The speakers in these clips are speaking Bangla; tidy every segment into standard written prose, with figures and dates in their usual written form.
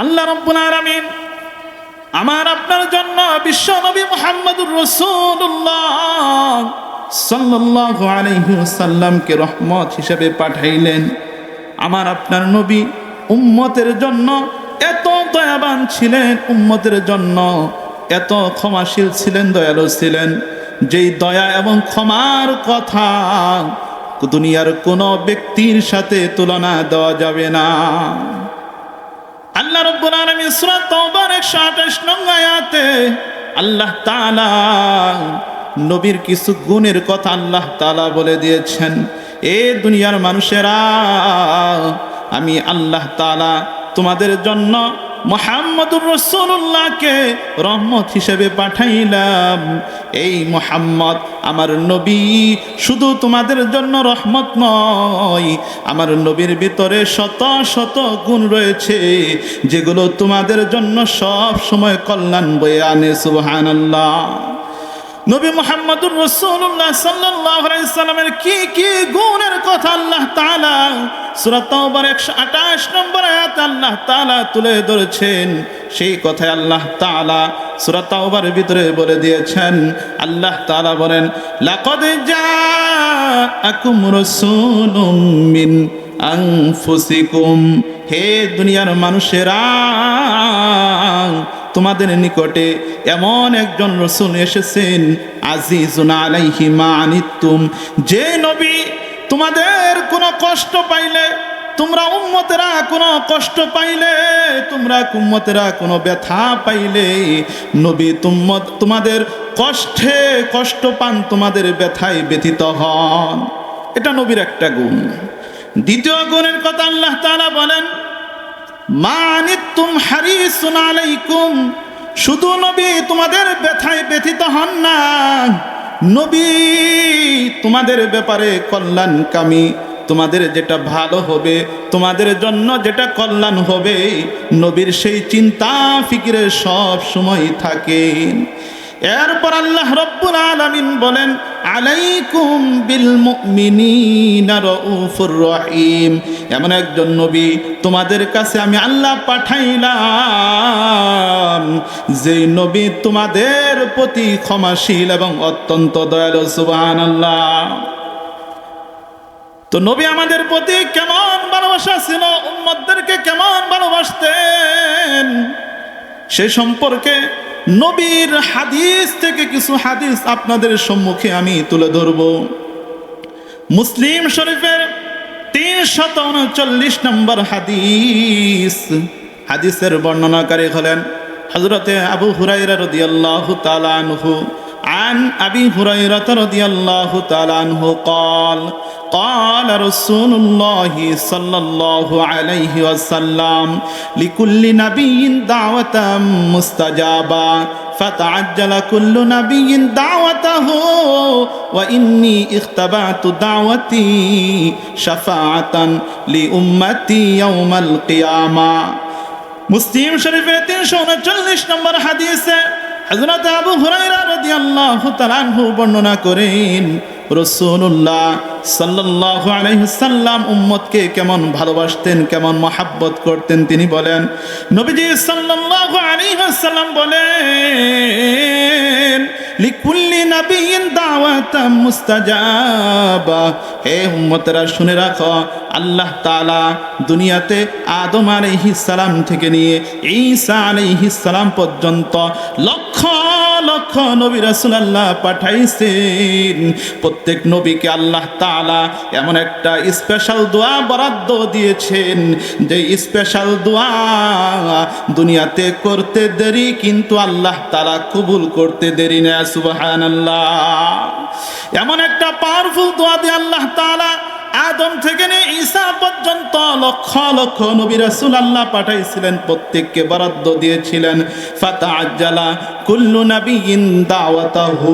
আল্লাহ রাব্বুল আলামিন আমার আপনার জন্য বিশ্ব নবী মুহাম্মদুর রাসূলুল্লাহ সাল্লাল্লাহু আলাইহি ওয়াসাল্লামকে রহমত হিসেবে পাঠাইলেন। আমার আপনার নবী উম্মতের জন্য এত দয়াবান ছিলেন, উম্মতের জন্য এত ক্ষমাশীল ছিলেন, দয়ালু ছিলেন, যেই দয়া এবং ক্ষমার কথা দুনিয়ার কোনো ব্যক্তির সাথে তুলনা দেওয়া যাবে না। আল্লাহ রাব্বুল আলামিন সূরা তাওবার 128 নং আয়াতে আল্লাহ তাআলা নবীর কিছু গুণের কথা আল্লাহ তাআলা বলে দিয়েছেন। এ দুনিয়ার মানুষেরা, আমি আল্লাহ তাআলা তোমাদের জন্য মুহাম্মদুর রাসূলুল্লাহকে রহমত হিসেবে পাঠাইলাম। এই মুহাম্মদ আমার নবী শুধু তোমাদের জন্য রহমত নয়, আমার নবীর ভিতরে শত শত গুণ রয়েছে যেগুলো তোমাদের জন্য সব সময় কল্যাণ বয়ে আনে। সুবহানাল্লাহ। নবী মুহাম্মদুর রাসূলুল্লাহ সাল্লাল্লাহু আলাইহি সাল্লামের কি কি গুণের কথা আল্লাহ তাআলা সূরা তাওবার 128 নম্বর আয়াতে আল্লাহ তাআলা তুলে ধরেছেন। সেই কথায় আল্লাহ তাআলা সূরা তাওবার ভিতরে বলে দিয়েছেন। আল্লাহ তাআলা বলেন, লাকাদ জাআকুম রাসূলুম মিন আনফুসিকুম, হে দুনিয়ার মানুষেরা, তোমাদের নিকটে এমন একজন রাসূল এসেছেন, আজিজুন আলাইহি মা আনিতুম, যে নবী তোমাদের কোনো কষ্ট পাইলে, তোমরা উম্মতেরা কোনো কষ্ট পাইলে, তোমরা উম্মতেরা কোনো ব্যথা পাইলে, নবী তোমাদের কষ্টে কষ্ট পান, তোমাদের ব্যথায় ব্যথিত হন। এটা নবীর একটা গুণ। দ্বিতীয় গুণের কথা আল্লাহ তাআলা বলেন, মানিতুম হারিসুন আলাইকুম, শুধু নবী তোমাদের ব্যথায় ব্যথিত হন না, নবী তোমাদের ব্যাপারে কল্যাণকামী, তোমাদের যেটা ভালো হবে, তোমাদের জন্য যেটা কল্যাণ হবে, নবীর সেই চিন্তা ফিকিরে সব সময় থাকেন। এরপর আল্লাহ রাব্বুল আলামিন বলেন, আলাইকুম বিল মুমিনিনা রাউফুর রহিম, এমন একজন নবী তোমাদের কাছে আমি আল্লাহ পাঠাইলাম, যে নবী তোমাদের প্রতি ক্ষমাশীল এবং অত্যন্ত দয়ালু। সুবহানাল্লাহ। তো নবী আমাদের প্রতি কেমন ভালোবাসা ছিল, উম্মতদেরকে কেমন ভালোবাসতেন, সে সম্পর্কে নবীর হাদিস থেকে কিছু হাদিস আপনাদের সম্মুখে আমি তুলে ধরব। মুসলিম শরীফের 339 নম্বর হাদিস, হাদিসের বর্ণনাকারী হলেন হযরতে আবু হুরায়রা রাদিয়াল্লাহু তাআলা আনহু। عن أبي هريرة رضي الله تعالى عنه قال قال رسول الله صلى الله عليه وسلم لكل نبي دعوة مستجابة فتعجل كل نبي دعوته وإني اختبأت دعوتي شفاعة لأمتي يوم القيامة। মুসলিম শরীফে 339 নম্বর হাদিসে হযরত আবু হুরায়রা রাদিয়াল্লাহু তাআলা আনহু বর্ণনা করেন, রাসূলুল্লাহ সাল্লাল্লাহু আলাইহি ওয়াসাল্লাম উম্মতকে কেমন ভালোবাসতেন, কেমন মহব্বত করতেন। তিনি বলেন, নবীজি সাল্লাল্লাহু আলাইহি ওয়াসাল্লাম বলেন, লিকুল্লি নাবিয়্যিন দাওয়াতাম মুস্তাজাবা, হে উম্মতেরা শুনে রাখো, আল্লাহ তাআলা দুনিয়াতে আদম আলাইহিস সালাম থেকে নিয়ে ঈসা আলাইহিস সালাম পর্যন্ত লক্ষ লক্ষ নবী রাসূল আল্লাহ পাঠাইছেন। প্রত্যেক নবীকে আল্লাহ তাআলা এমন একটা স্পেশাল দোয়া বরাদ্দ দিয়েছেন, যে স্পেশাল দোয়া দুনিয়াতে করতে দেরি, কিন্তু আল্লাহ তাআলা কবুল করতে দেরি না। সুবহানাল্লাহ। এমন একটা পাওয়ারফুল দোয়া দিয়ে আল্লাহ তাআলা আদম থেকে নিয়ে ঈসা পর্যন্ত লক্ষ লক্ষ নবী রাসূল আল্লাহ পাঠাইছিলেন, প্রত্যেককে বরাদ্দ দিয়েছিলেন। ফাতাআজ্জালা কুল্লু নাবিয়্যিন দাওয়াতাহু,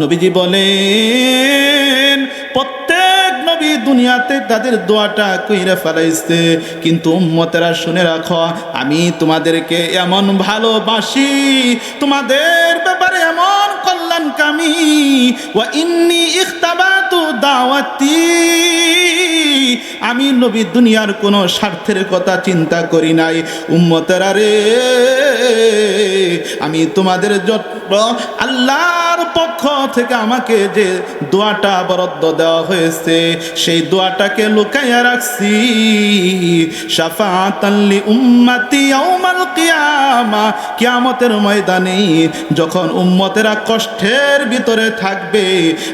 নবীজি বলেন প্রত্যেক নবী দুনিয়াতে তাদের দোয়াটা কইরা ফেলাইছে, কিন্তু উম্মতেরা শুনে রাখো, আমি তোমাদেরকে এমন ভালোবাসি, তোমাদের ব্যাপারে এমন কল্যাণকামী, ওয়া ইন্নী ইখতাবাতু দাওয়াতি আমি নবী দুনিয়ার কোনো স্বার্থের কথা চিন্তা করি নাই। উম্মতেরা রে, আমি তোমাদের জন্য আল্লাহর পক্ষ থেকে আমাকে যে দোয়াটা বরাদ্দ দেওয়া হয়েছে সেই দোয়াটাকে লুকাইয়া রাখছি। শাফাআতান লি উম্মতি ইয়াউমাল কিয়ামা, কিয়ামতের ময়দানে যখন উম্মতেরা কষ্টের ভিতরে থাকবে,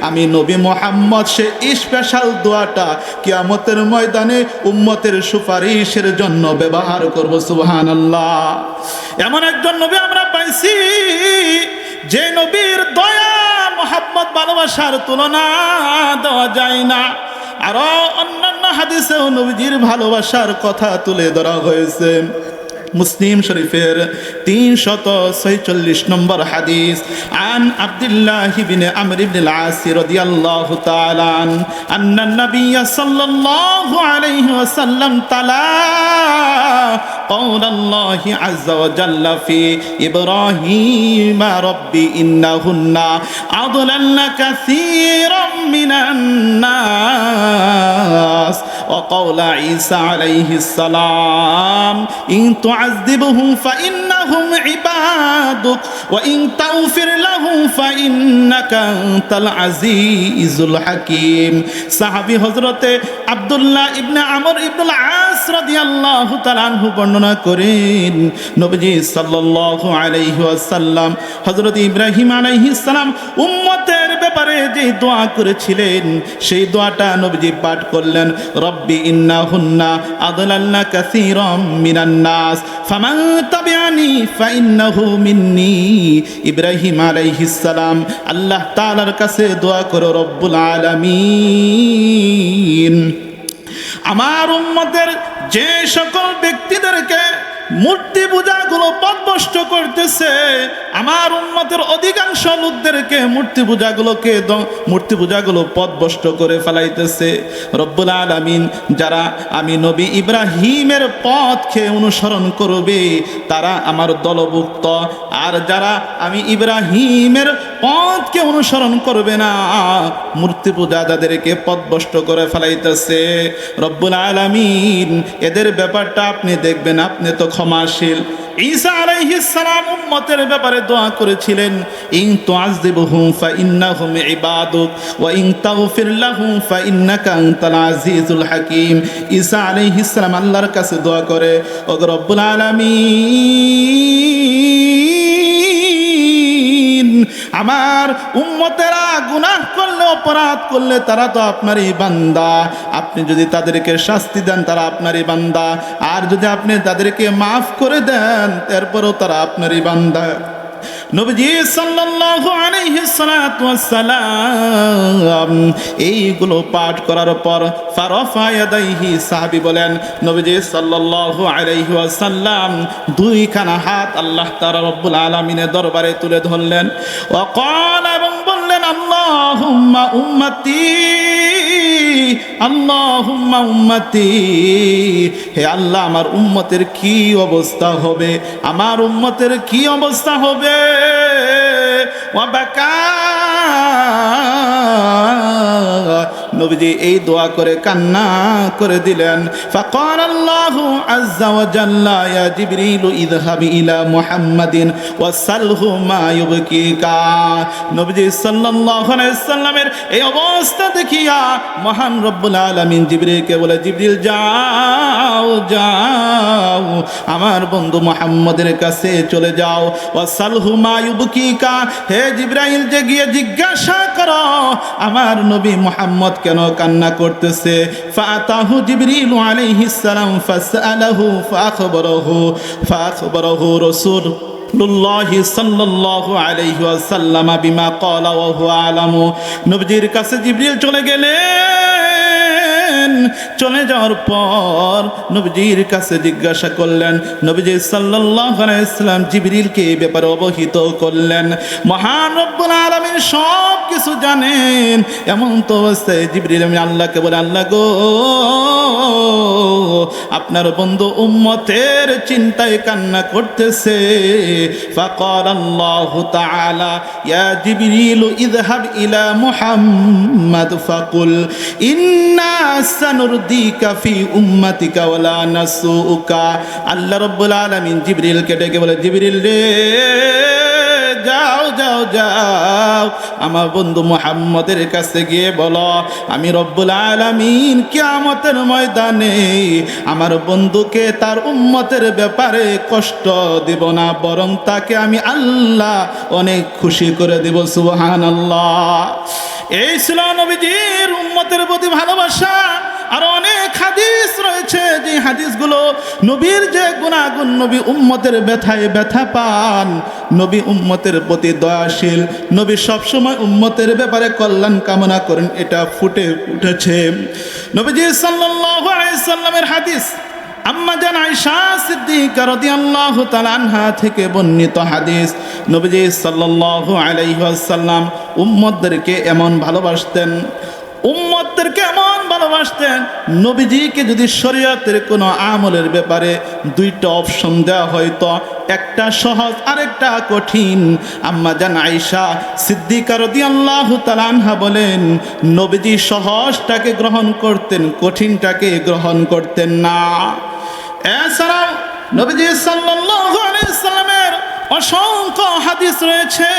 আমি নবী মুহাম্মদ সে স্পেশাল দোয়াটা কিয়ামতের ময়দানে উম্মতের সুপারিশের জন্য ব্যবহার করব। সুবহানাল্লাহ। এমন একজন নবী আমরা পাইছি যে নবীর দয়া মুহাম্মদ ভালোবাসার তুলনা দেওয়া যায় না। আরো অন্যান্য হাদিসেও নবীজির ভালোবাসার কথা তুলে ধরা হয়েছে। মুসলিম শরীফের 346 নম্বর হাদিস, আন আব্দুল্লাহ ইবনে আমর ইবনে আল-আস রাদিয়াল্লাহু তাআলা আন্না নবী সাল্লাল্লাহু আলাইহি ওয়াসাল্লাম তালা কাওলাল্লাহি আযজা ওয়া জাল্লা ফি ইব্রাহিম রাব্বি ইন্নাহুন্না আদলালনা কাসীরাম মিনান নাস ওয়া কাওলা ঈসা আলাইহিস সালাম ইন তুআযযিবহুম ফাইন্নাহুম ইবাদুক ওয়া ইন তাগফির লাহুম ফাইন্নাকা আনতাল আজিজুল হাকীম। সাহাবী হযরতে আব্দুল্লাহ ইবনে আমর ইবনে আল-আস রাদিয়াল্লাহু তাআলা আনহু বর্ণনা করেন, নবীজি সাল্লাল্লাহু আলাইহি ওয়াসাল্লাম হযরত ইব্রাহিম আলাইহিস সালাম উম্মতের ব্যাপারে যে দোয়া করেছিলেন সেই দোয়াটা নবীজি পাঠ করলেন। রব্বি ইন্নাহুন্না আদলালনা কাসীরাম মিনান নাস ফামান তাবিআনি ফাইন্নাহু মিন্নি। ইব্রাহিম আলাইহিস সালাম আল্লাহ তাআলার কাছে দোয়া করে, রব্বুল আলামিন আমার উম্মতের যে সকল ব্যক্তিদেরকে মূর্তি পূজাগুলো পথভ্রষ্ট করতেছে, আমার উম্মতের অধিকাংশ লোকদেরকে মূর্তি পূজাগুলো পথভ্রষ্ট করে ফেলাইতেছে, রব্বুল আলামিন যারা আমি নবী ইব্রাহিমের পথকে অনুসরণ করবে তারা আমার দলভুক্ত, আর যারা আমি ইব্রাহিমের পথকে অনুসরণ করবে না মূর্তি পূজা যাদেরকে পথভ্রষ্ট করে ফেলাইতেছে, রব্বুল আলামিন এদের ব্যাপারটা আপনি দেখবেন, আপনি তো ক্ষমাশীল। ঈসা আলাইহিস সালাম উম্মতের ব্যাপারে দোয়া করেছিলেন, ইন তুআযযিবহুম ফাইন্নাহুম ইবাদুক ওয়া ইন তাগফির লাহুম ফাইন্নাকা আনতাল আজিজুল হাকীম। ঈসা আলাইহিস সালাম আল্লাহর কাছে দোয়া করে, ও রব্বুল আলামিন আমার উম্মতেরা গুনাহ করলে অপরাধ করলে তারা তো আপনারই বান্দা, আপনি যদি তাদেরকে শাস্তি দেন তারা আপনারই বান্দা, আর যদি আপনি তাদেরকে মাফ করে দেন এরপরও তারা আপনারই বান্দা। নবীজি সাল্লাল্লাহু আলাইহি সাল্লাতু ওয়াসসালাম এইগুলো পাঠ করার পর ফারাফা ইয়াদাইহি, সাহাবী বলেন নবীজি সাল্লাল্লাহু আলাইহি ওয়াসাল্লাম দুইখানা হাত আল্লাহ তাআলা রব্বুল আলামিনের দরবারে তুলে ধরলেন, ওয়া ক্বালা এবং বললেন, আল্লাহুম্মা উম্মতি আল্লাহুম্মা উম্মতি, হে আল্লাহ আমার উম্মতের কি অবস্থা হবে, আমার উম্মতের কি অবস্থা হবে। নবীজি এই দোয়া করে কান্না করে দিলেন। ফাকাল আল্লাহু আযজা ওয়া জাল্লা ইয়া জিবরিল ইযহাব ইলা মুহাম্মাদিন ওয়াসালহু মা ইউবকিকা। নবীজি সাল্লাল্লাহু আলাইহি সাল্লামের এই অবস্থা দেখিয়া মহান রব্বুল আলামিন জিবরিলকে বলে, জিবরিল যাও যাও আমার বন্ধু মুহাম্মদের কাছে চলে যাও, ওয়াসালহু মা ইউবকিকা, হে জিবরাইল যে গিয়ে জিজ্ঞাসা করো আমার নবী মুহাম্মদ কেন কান্না করতেছে। ফাতাহু জিবরিল আলাইহিস সালাম ফাসআলাহু ফাখবরহু রাসূলুল্লাহ সাল্লাল্লাহু আলাইহি ওয়াসাল্লাম বিমা ক্বালা ওয়া হুয়া আলামু। নবীজির কাছে জিবরিল চলে গেলেন, চলে যাওয়ার পর নবীজির কাছে জিজ্ঞাসা করলেন, নবীজি সাল্লাল্লাহু আলাইহি ওয়াসাল্লাম জিবরিলকে এই ব্যাপারে অবহিত করলেন। মহান রব্বুল আলামিন সব কিছু জানেন, এমন তো অবস্থায় জিবরিল আল্লাহকে বলে, আল্লাহ গো আপনার বন্ধু উম্মতের চিন্তায় কান্না করতেছে। ফাকাল আল্লাহু তাআলা ইয়া জিবরিল ইযহাব ইলা মুহাম্মাদ ফাকুল ইন্না নুরদিকা ফি উম্মাতিকা ওয়ালা নাসুকা। আল্লাহ রাব্বুল আলামিন জিবরিলকে ডেকে বলে, জিবরিল রে, যাও যাও যাও, আমার বন্ধু মুহাম্মদের কাছে গিয়ে বলো, আমি রব্বুল আলামিন কিয়ামতের ময়দানে আমার বন্ধুকে তার উম্মতের ব্যাপারে কষ্ট দিব না, বরং তাকে আমি আল্লাহ অনেক খুশি করে দিব। সুবহানাল্লাহ। এই ছিল নবীজির উম্মতের প্রতি ভালোবাসা। আর অনেক হাদিস রয়েছে, যে হাদিসগুলো নবীর যে গুণাগুণ, নবী উম্মতের ব্যথায় ব্যথা পান, নবী উম্মতের প্রতি দয়াশীল, নবী সবসময় উম্মতের ব্যাপারে কল্যাণ কামনা করেন, এটা ফুটে উঠেছে নবীজি সাল্লাল্লাহু আলাইহি সাল্লামের হাদিস। আম্মা জান আয়েশা সিদ্দিকা রাদিয়াল্লাহু তাআলা আনহা থেকে বর্ণিত হাদিস, নবীজি সাল্লাল্লাহু আলাইহি ওয়াসাল্লাম উম্মতদেরকে এমন ভালোবাসতেন, উম্মতদেরকে এমন ভালোবাসতেন, নবীজিকে যদি শরীয়তের কোনো আমলের ব্যাপারে দুইটা অপশন দেওয়া হয়তো, একটা সহজ আরেকটা কঠিন, আম্মা জান আয়েশা সিদ্দিকা রাদিয়াল্লাহু তাআলা আনহা বলেন, নবীজি সহজটাকে গ্রহণ করতেন, কঠিনটাকে গ্রহণ করতেন না। এছাড়াও নবীজি সাল্লাল্লাহু আলাইহি সাল্লামের অসংখ্য হাদিস রয়েছে,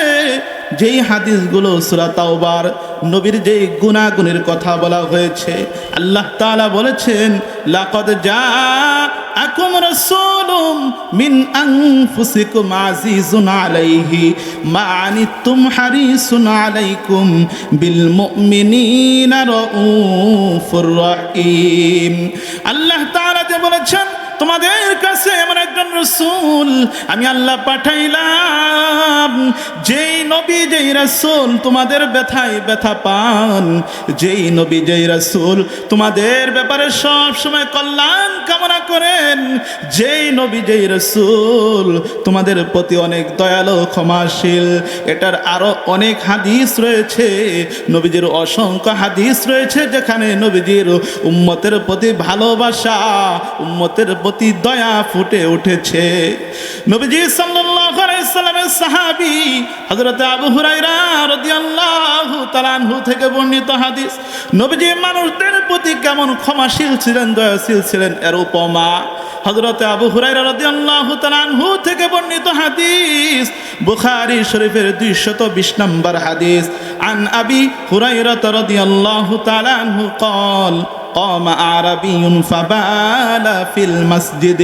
যেই হাদিসগুলো সূরা তাওবার নবীর যেই গুণাগুণের কথা বলা হয়েছে। আল্লাহ তাআলা বলেছেন, লাকাদ জাআকুম রাসূলুম মিন আনফুসিকুম আজিজুন আলাইহি মা আনিতুম হারিসুন আলাইকুম বিল মুমিনিনা রাউফুর রহিম। আল্লাহ তাআলা যে বলেছেন, তোমাদের কাছে এমন একজন রাসূল আমি আল্লাহ পাঠাইলাম, যেই নবী যেই রাসূল তোমাদের ব্যথায় ব্যথা পান, যেই নবী যেই রাসূল তোমাদের ব্যাপারে সব সময় কল্যাণ কামনা করেন, যেই নবী যেই রাসূল তোমাদের প্রতি অনেক দয়ালু ক্ষমাশীল। এটার আরো অনেক হাদিস রয়েছে, নবীজির অসংখ্য হাদিস রয়েছে, যেখানে নবীজির উম্মতের প্রতি ভালোবাসা, উম্মতের প্রতি দয়া ফুটে উঠেছে। নবীজি সাল্লাল্লাহু আলাইহি সাল্লামের সাহাবী হযরত আবু হুরায়রা রাদিয়াল্লাহু তাআলা আনহু থেকে বর্ণিত হাদিস, নবীজি মানুষদের প্রতি কেমন ক্ষমাশীল ছিলেন, দয়াশীল ছিলেন, এর উপমা হযরত আবু হুরায়রা রাদিয়াল্লাহু তাআলা আনহু থেকে বর্ণিত হাদিস, বুখারী শরীফের 220 নম্বর হাদিস। আন আবি হুরায়রা রাদিয়াল্লাহু তাআলা আনহু قال قام أعرابي فبال في المسجد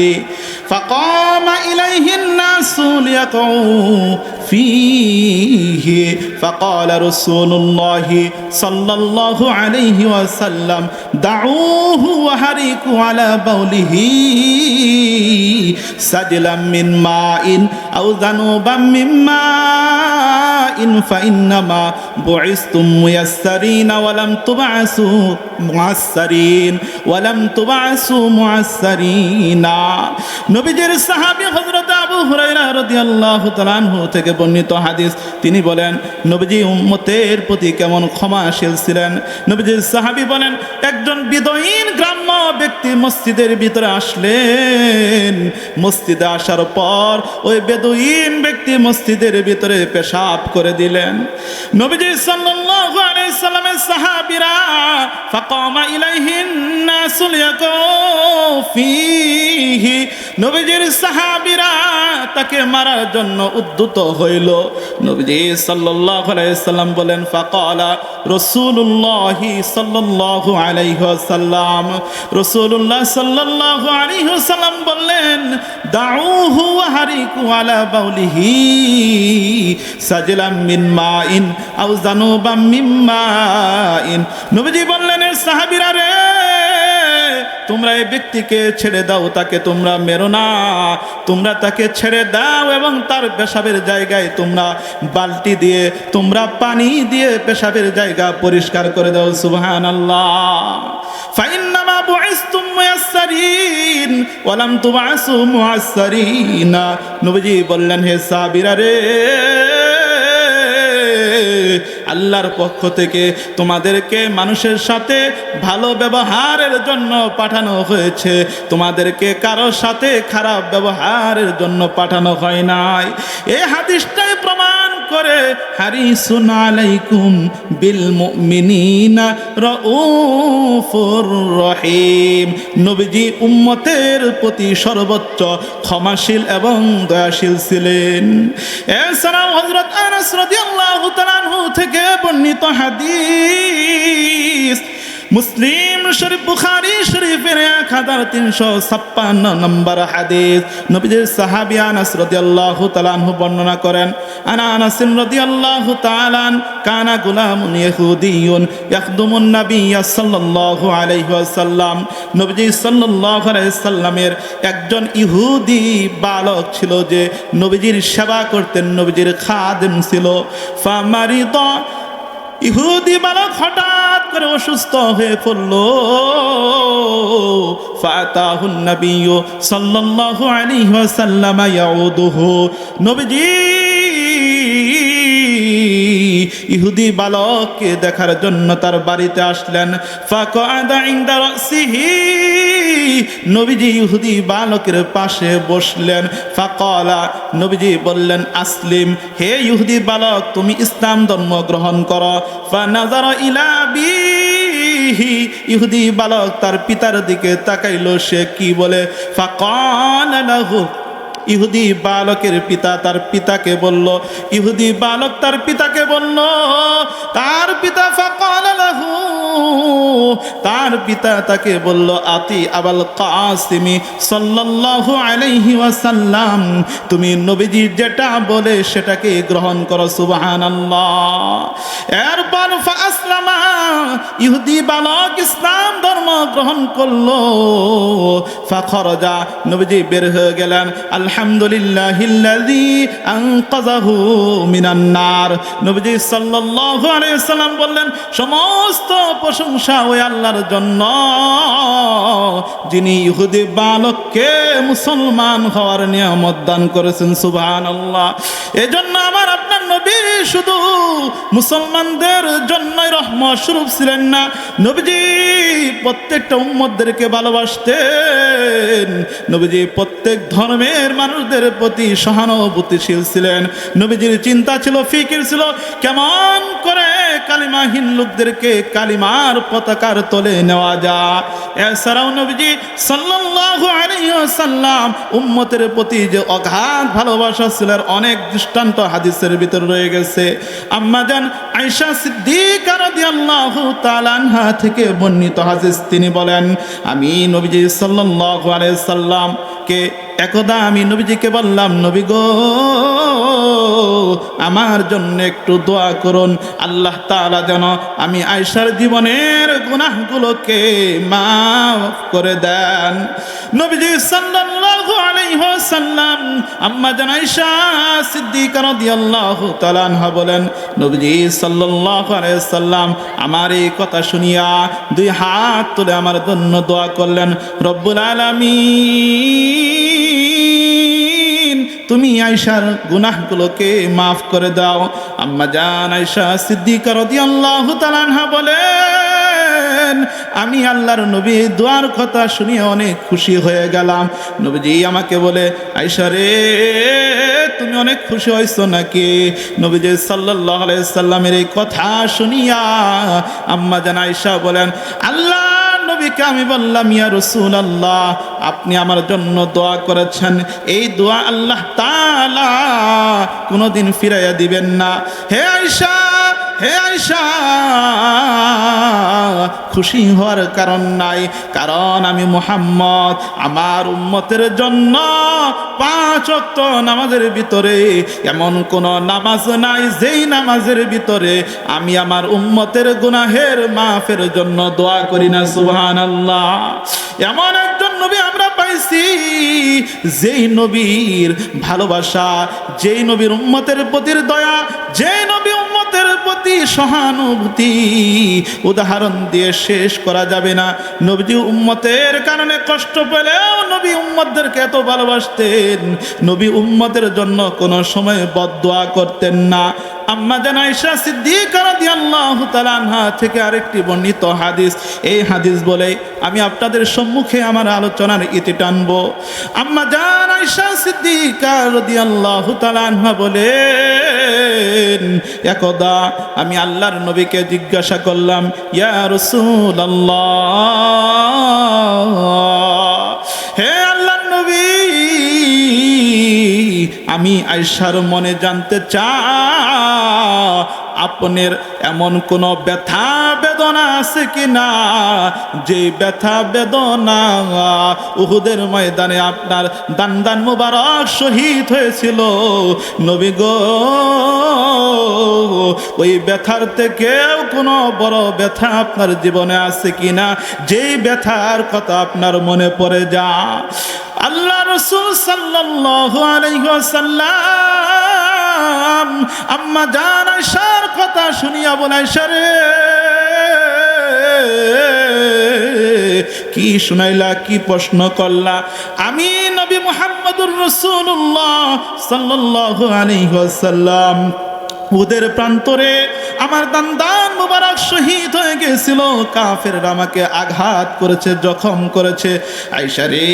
فقام إليه الناس ليقعوا فيه فقال رسول الله صلى الله عليه وسلم دعوه وحركوا على بوله سجلا من ماء أو ذنوبا من ماء فإنما بعثتم ميسرين ولم تبعثوا معسرين ولم تبعثوا معسرين। নবীজির সাহাবী হযরত আবু হুরায়রা রাদিয়াল্লাহু তাআলা আনহু থেকে বর্ণিত হাদিস, তিনি বলেন, নবীজি উম্মতের প্রতি কেমন ক্ষমাশীল ছিলেন। নবীজির সাহাবী বলেন, একজন বিদয়ীন গ্রাম্য ব্যক্তি মসজিদের ভিতরে আসলেন, মসজিদে আসার পর ওই বেদুইন ব্যক্তি মসজিদের ভিতরে পেশাব করে দিলেন। নবীজি সাল্লাল্লাহু আলাইহি সাল্লামের সাহাবীরা ফাকামা ইলাইহিন নাসু লিয়াকাউ ফীহি, নবীজির সাহাবীরা তাকে মারার জন্য উদ্যত হইল। নবীজি সাল্লাল্লাহু আলাইহি সাল্লাম বলেন, ফাকালা রাসূলুল্লাহ সাল্লাল্লাহু আলাইহি ওয়াসাল্লাম, রাসূলুল্লাহ সাল্লাল্লাহু আলাইহি ওয়াসাল্লাম বললেন, দাউহু ওয়া হারিকু আলা বাউলিহি সাজলাম মিন মাইন আও জানুবাম মিন মাইন। নবীজি বললেন, সাহাবীরা রে, তোমরা এই ব্যক্তিকে ছেড়ে দাও, তাকে তোমরা মেরো না, তোমরা তাকে ছেড়ে দাও এবং তার পেশাবের জায়গায় তোমরা বালতি দিয়ে, তোমরা পানি দিয়ে পেশাবের জায়গা পরিষ্কার করে দাও। সুবহানাল্লাহ। ফাইন্নামা বুইসতুম মুয়াসসারিন ওয়া লাম তুবআসু মুআসসারিন। নবীজি বললেন, হে সাহাবীরা রে, আল্লাহর পক্ষ থেকে তোমাদেরকে মানুষের সাথে ভালো ব্যবহারের জন্য পাঠানো হয়েছে, তোমাদেরকে কারোর সাথে খারাপ ব্যবহারের জন্য পাঠানো হয় নাই। এই হাদিসটাই প্রমাণ করে হারিসুন আলাইকুম বিল মুমিনিনা রাউফুর রহিম। নবীজি উম্মতের প্রতি সর্বোচ্চ ক্ষমাশীল এবং দয়াশীল ছিলেন। এছাড়াও হযরত আনাস রাদিয়াল্লাহু তাআলা আনহু থেকে বর্ণিত হাদিস, মুসলিম শরীফ, বুখারী শরীফের 1356 নম্বর হাদিস, নবীজির সাহাবী আনাস রাদিয়াল্লাহু তাআলা আনহু বর্ণনা করেন, আনাস রাদিয়াল্লাহু তাআলা কানা গুলামুন ইহুদিয়ুন ইয়াখদুমুন নাবিয়্য সাল্লাল্লাহু আলাইহি ওয়াসাল্লাম। নবীজি সাল্লাল্লাহু আলাইহি ওয়াসাল্লামের একজন ইহুদি বালক ছিল যে নবীজির সেবা করতেন, নবীজির খাদেম ছিল। ফামারিদা, ইহুদি বালক হঠাৎ করে অসুস্থ হয়ে পড়ল। ফাতাহুন নবিয়্য সাল্লাল্লাহু আলাইহি ওয়াসাল্লাম ইয়াউদুহু, নবীজি ইহুদি বালককে দেখার জন্য তার বাড়িতে আসলেন। ফাকাদা ইনদা রাসিহি, নবীজি ইহুদি বালকের পাশে বসলেন। ফাকালা, নবীজি বললেন, আসলিম, হে ইহুদি বালক তুমি ইসলাম ধর্ম গ্রহণ করো। ফানাযারা ইলা আবিহি, ইহুদি বালক তার পিতার দিকে তাকাইল, সে কি বলে? ফাকালা লাহু, ইহুদি বালকের পিতা তার পিতাকে বলল, ইহুদি বালক তার পিতাকে বলল, তার পিতা ফাকালা লাহু, তার পিতা তাকে বলল, আতি আবাল কাসিমি সাল্লাল্লাহু আলাইহি ওয়াসাল্লাম, তুমি নবীজি যেটা বলে সেটাকে গ্রহণ করো। সুবহানাল্লাহ। এরপর ফাসলামা, ইহুদি বালক ইসলাম ধর্ম গ্রহণ করলো। ফাখরাজা, নবীজি বের হয়ে গেলেন। আলহামদুলিল্লাহিল্লাযী আনকাযাহু মিনান নার, নবীজি সাল্লাল্লাহু আলাইহি ওয়াসাল্লাম বললেন, সমস্ত প্রশংসা ওই আল্লাহর জন্য যিনি ইহুদি বালককে মুসলমান হওয়ার নিয়ামত দান করেছেন। সুবহানাল্লাহ। এজন্য আমার আপনার নবী শুধু মুসলমানদের জন্যই রহমত স্বরূপ ছিলেন না, নবীজি প্রত্যেকটা উম্মতদেরকে ভালোবাসতেন। নবীজি প্রত্যেক ধর্মের মানুষদের প্রতি সহানুভূতিশীল ছিলেন। নবীজির চিন্তা ছিল, ফিকির ছিল, কেমন করে কালিমাহীন লোকদেরকে কালিমার পতাকার তলে নেওয়া যায়। এছাড়াও নবীজি সাল্লাল্লাহু আলাইহি ওয়াসাল্লাম উম্মতের প্রতি যে অগাধ ভালোবাসা ছিল, অনেক দৃষ্টান্ত হাদিসের ভিতর রয়ে গেছে। আম্মা জান আয়েশা সিদ্দিকা রাদিয়াল্লাহু তাআলা আনহা থেকে বর্ণিত হাদিস, তিনি বলেন, আমি নবীজি সাল্লাল্লাহু আলাইহি সাল্লামকে একদা আমি নবীজিকে বললাম, নবী গো, আমার জন্য একটু দোয়া করুন, আল্লাহ তাআলা যেন আমি আয়েশার জীবনের গুনাহগুলোকে মাফ করে দেন। নবীজি সাল্লাল্লাহু আলাইহি ওয়াসাল্লাম আম্মা জান আয়েশা সিদ্দিকা রাদিয়াল্লাহু তাআলা আনহা বলেন, নবীজি সাল্লাল্লাহু আলাইহি ওয়াসাল্লাম আমার এই কথা শুনিয়া দুই হাত তুলে আমার জন্য দোয়া করলেন, রব্বুল আলামিন তুমি আয়েশার গুনাহগুলোকে মাফ করে দাও। আম্মা জান আয়েশা সিদ্দিকা রাদিয়াল্লাহু তাআলা আনহা বলেন, আমি আল্লাহর নবী দোয়ার কথা শুনিয়ে অনেক খুশি হয়ে গেলাম। নবীজি আমাকে বলে, আয়েশা রে, তুমি অনেক খুশি হয়েছো নাকি? নবীজি সাল্লাল্লাহু আলাইহি সাল্লামের এই কথা শুনিয়া আম্মা জান আয়েশা বলেন, আল্লাহ নবীকে আমি বললাম, ইয়া রাসূলুল্লাহ, আপনি আমার জন্য দোয়া করেছেন, এই দোয়া আল্লাহ তাআলা কোনোদিন ফিরাইয়া দিবেন না। হে আয়েশা, হে আয়েশা, খুশি হওয়ার কারণ নাই, কারণ আমি মুহাম্মদ আমার উম্মতের জন্য 5 ওয়াক্ত নামাজের ভিতরে এমন কোন নামাজ নাই যেই নামাজের ভিতরে আমি আমার উম্মতের গুনাহের মাফের জন্য দোয়া করি না। সুবহানাল্লাহ। এমন একজন নবী আমরা পাইছি, যেই নবীর ভালোবাসা, যেই নবীর উম্মতের প্রতি দয়া, যেই নবী উম্মতের প্রতি সহানুভূতি উদাহরণ দিয়ে শেষ করা যাবে না। নবী উম্মতের কারণে কষ্ট পেলেও নবী উম্মতদেরকে এত ভালোবাসতেন, নবী উম্মতের জন্য কোনো সময় বদদোয়া করতেন না। আম্মা জান আয়েশা সিদ্দিকা রাদিয়াল্লাহু তাআলা আনহা থেকে আরেকটি বর্ণিত হাদিস, এই হাদিস বলে আমি আপনাদের সম্মুখে আমার আলোচনার ইতি টানব। আম্মা জান আয়েশা সিদ্দিকা রাদিয়াল্লাহু তাআলা আনহা বলে, একদা আমি আল্লাহর নবীকে জিজ্ঞাসা করলাম, ইয়া রাসূলুল্লাহ, হে আল্লাহর নবী, আমি আয়েশার মনে জানতে চাই আপনার এমন কোন ব্যথা বেদনা আছে কিনা, যে ব্যথা বেদনা উহুদের ময়দানে আপনার দান্দান মুবারক শহীদ হয়েছিল নবী গো, ওই ব্যথার থেকেও কোনো বড় ব্যথা আপনার জীবনে আছে কিনা, যেই ব্যথার কথা আপনার মনে পড়ে যা। আল্লাহ রাসূল সাল্লাল্লাহু আলাইহি ওয়াসাল্লাম আম্মা জান আয়েশার কথা শুনিয়া বলে, আয়েশা রে, কি শুনাইলা, কি প্রশ্ন করলা? আমি নবী মুহাম্মদুর রাসূলুল্লাহ সাল্লাল্লাহু আলাইহি ওয়াসাল্লাম উহুদের প্রান্তরে আমার দান্দান মুবারক শহীদ হয়ে গেছিল, কাফেররা আমাকে আঘাত করেছে, জখম করেছে। আয়েশা রে,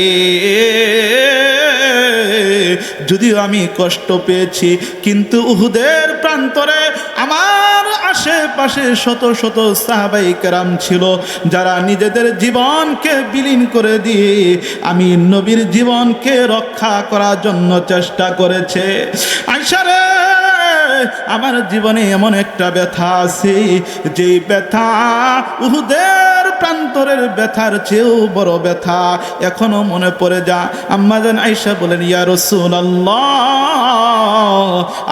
যদিও আমি কষ্ট পেয়েছি, কিন্তু উহুদের প্রান্তরে আমার আশেপাশে শত শত সাহাবায়ে কেরাম ছিল, যারা নিজেদের জীবনকে বিলীন করে দিয়ে আমি নবীর জীবনকে রক্ষা করার জন্য চেষ্টা করেছে। আয়েশা রে, আমার জীবনে এমন একটা ব্যথা আছে, যে ব্যথা উহুদের প্রান্তরের ব্যথার চেয়েও বড় ব্যথা, এখনো মনে পড়ে যা। আম্মা জান আয়েশা বলেন, ইয়া রাসূলুল্লাহ,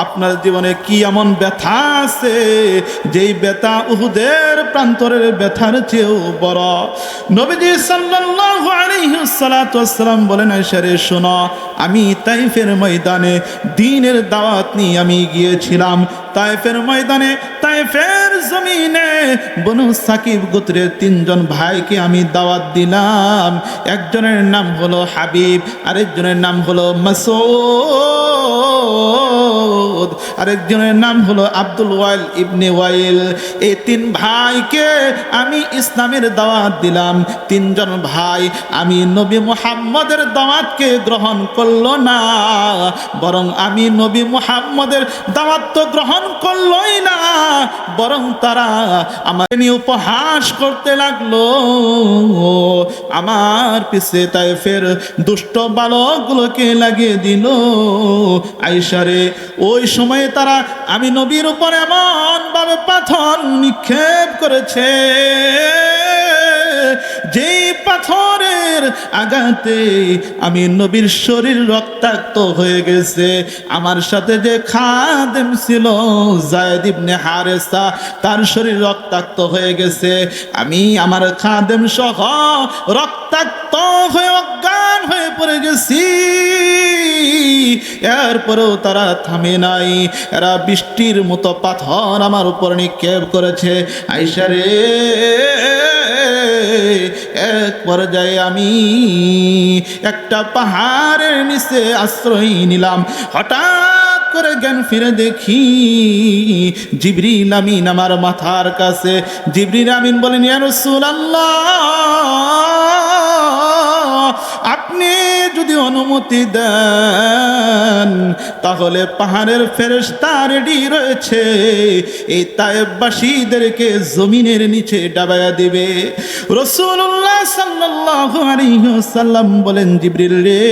আপনার জীবনে কি এমন ব্যথা আছে, যেই ব্যথা উহুদের প্রান্তরের ব্যথার চেয়েও বড়? নবীজি সাল্লাল্লাহু আলাইহি ওয়াসাল্লাম বলেন, আয়েশা রে শোনো, আমি তাইফের ময়দানে দ্বীনের দাওয়াত নিয়ে আমি গিয়েছিলাম। তাইফের ময়দানে, তাইফের জমিনে বনু সাকিব গোত্রের 3 জন ভাইকে আমি দাওয়াত দিলাম। একজনের নাম হলো হাবিব, আরেকজনের নাম হলো মাসউদ, আরেকজনের নাম হলো আব্দুল ওয়াইল ইবনে ওয়াইল। এই 3 ভাইকে আমি ইসলামের দাওয়াত দিলাম। 3 জন ভাই আমি নবী মুহাম্মদের দাওয়াতকে গ্রহণ করলো না, বরং আমি নবী মুহাম্মদের দাওয়াত তো গ্রহণ করলোই না, বরং তারা আমাকে নিয়ে উপহাস করতে লাগলো। আমার পিছে তাইফের দুষ্ট বালকগুলোকে লাগিয়ে দিল। আয়েশা রে, ওই সময়ে তারা আমি নবীর উপর এমন ভাবে পাথর নিক্ষেপ করেছে, যেই পাথরের আঘাতে আমি নবীর শরীর রক্তাক্ত হয়ে গেছে। আমার সাথে যে খাদেম ছিল যায়েদ ইবনে হারেসা, তার শরীর রক্তাক্ত হয়ে গেছে। আমি আমার খাদেম সহ রক্তাক্ত হয়ে অজ্ঞান হয়ে পড়ে গেছি। এরপরেও তারা থামে নাই, এরা বৃষ্টির মতো পাথর আমার উপর নিক্ষেপ করেছে। আয়েশা রে, এক পর্যায়ে আমি একটা পাহাড়ের নিচে আশ্রয় নিলাম। হঠাৎ করে জ্ঞান ফিরে দেখি জিবরিল আমিন আমার মাথার কাছে। জিবরিল আমিন বলেন, ইয়া রাসূলুল্লাহ, আপনি যদি অনুমতি দেন তাহলে পাহাড়ের ফেরেশতা রেডি রয়েছে, এই তায়েববাসীদেরকে জমিনের নিচে ডাবায়া দিবে। রাসূলুল্লাহ সাল্লাল্লাহু আলাইহি ওয়াসাল্লাম বলেন, জিবরিল রে,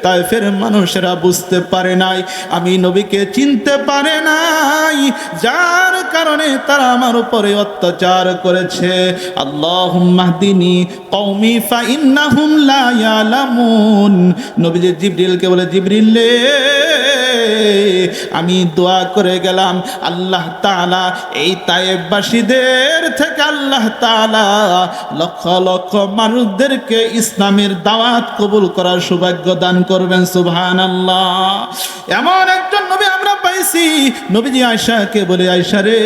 তায়েফের মানুষেরা বুঝতে পারে নাই, আমি নবীকে চিনতে পারে নাই, যার কারণে তারা আমার উপরে অত্যাচার করেছে। আল্লাহুম্মা হদিনি কওমি ফা ইন্নাহুম লা ইয়ালামুন। নবীজি জিবরিলকে বলে, জিবরিল রে, আমি দোয়া করে গেলাম, আল্লাহ তাআলা এই তায়েববাসীদের থেকে আল্লাহ তাআলা লক্ষ লক্ষ মানুষদেরকে ইসলামের দাওয়াত কবুল করার সৌভাগ্য দান করবেন। সুবহানাল্লাহ। এমন একজন নবী আমরা পাইছি। নবীজি আয়েশাকে বলে, আয়েশা রে,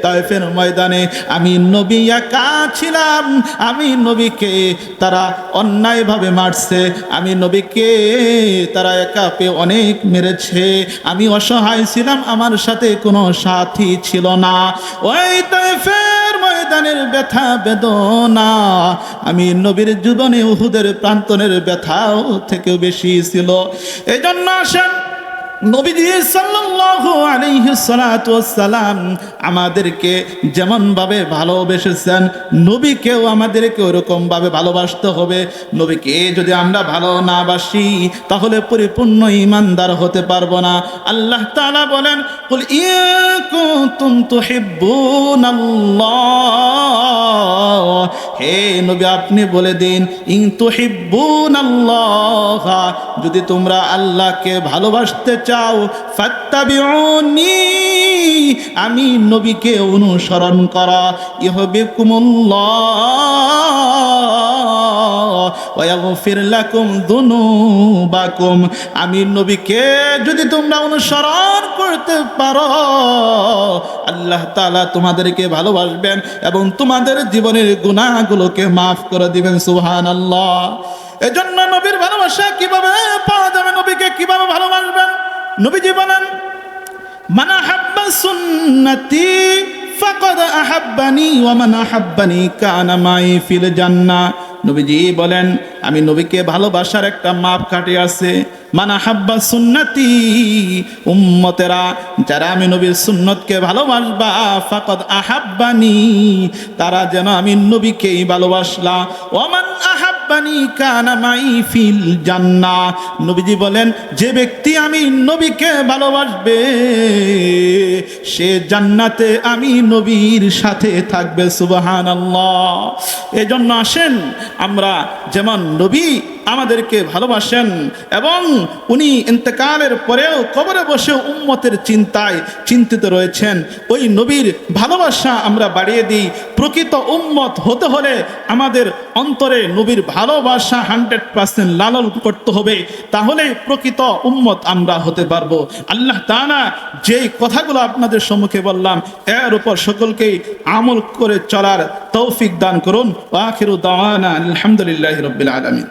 তায়েফের ময়দানে আমি নবী একা ছিলাম, আমি নবীকে তারা অন্যায়ভাবে মারছে, আমি নবীকে তারা একা পেয়ে অনেক মেরেছে, আমি অসহায় ছিলাম, আমার সাথে কোনো সাথী ছিল না। ওই তায়েফের ময়দানের ব্যথা বেদনা আমি নবীর জীবনে উহুদের প্রান্তনের ব্যথাও থেকেও বেশি ছিল। এই জন্য আসেন নবীজি সাল্লাল্লাহু আলাইহি সাল্লাতু ওয়াসসালাম আমাদেরকে যেমন ভাবে ভালোবেসেছেন নবীকেও আমাদেরকে ওরকম ভাবে ভালোবাসতে হবে। নবীকে যদি আমরা ভালো না বাসি তাহলে পরিপূর্ণ ঈমানদার হতে পারবো না। আল্লাহ তাআলা বলেন কুল ইন কুনতুম তুহিব্বুনাল্লাহ, হে নবী আপনি বলে দিন ইন তুহিব্বুনাল্লাহ, যদি তোমরা আল্লাহকে ভালোবাসতে চাও ফাত্তাবিউনি, আমি নবীকে অনুসরণ করা, ইউহিব্বুকুমুল্লাহ ওয়া ইয়াগফির লাকুম যুনুবাকুম, আমি নবীকে যদি তোমরা অনুসরণ করতে পারো আল্লাহ তাআলা তোমাদেরকে ভালোবাসবেন এবং তোমাদের জীবনের গুনাহগুলোকে মাফ করে দিবেন। সুবহানাল্লাহ। এজন্য নবীর ভালোবাসা কিভাবে পাওয়া যাবে, নবীকে কিভাবে ভালোবাসবেন? নবীজি বলেন মান আহাব্বা সুন্নতি ফাকাদ আহাব্বানি ওয়া মান আহাব্বানি কানা মাই ফিল জান্নাহ। নবীজি বলেন আমি নবীকে ভালোবাসার একটা মাপকাঠি আছে। মান আহাব্বা সুন্নতি, উম্মতেরা যারা আমি নবীর সুন্নতকে ভালোবাসবা ফাকাদ আহাব্বানি, তারা যেন আমি নবীকেই ভালোবাসলা। ওয়া মান আহাব্বানি কানা মাই ফিল জান্নাহ। নবীজি বলেন যে ব্যক্তি আমি নবীকে ভালোবাসবে সে জান্নাতে আমি নবীর সাথে থাকবে। সুবহানাল্লাহ। এজন্য আসেন আমরা যেমন নবী আমাদেরকে ভালোবাসেন এবং উনি ইন্তেকালের পরেও কবরে বসে উম্মতের চিন্তায় চিন্তিত রয়েছেন, ওই নবীর ভালোবাসা আমরা বাড়িয়ে দিই। প্রকৃত উম্মত হতে হলে আমাদের অন্তরে নবীর ভালোবাসা 100% লালন করতে হবে, তাহলে প্রকৃত উম্মত আমরা হতে পারবো। আল্লাহ তাআলা যেই কথাগুলো আপনাদের সম্মুখে বললাম এর উপর সকলকেই আমল করে চলার তৌফিক দান করুন। ওয়া আখিরু দাওয়ানা আলহামদুলিল্লাহি রাব্বিল আলামিন।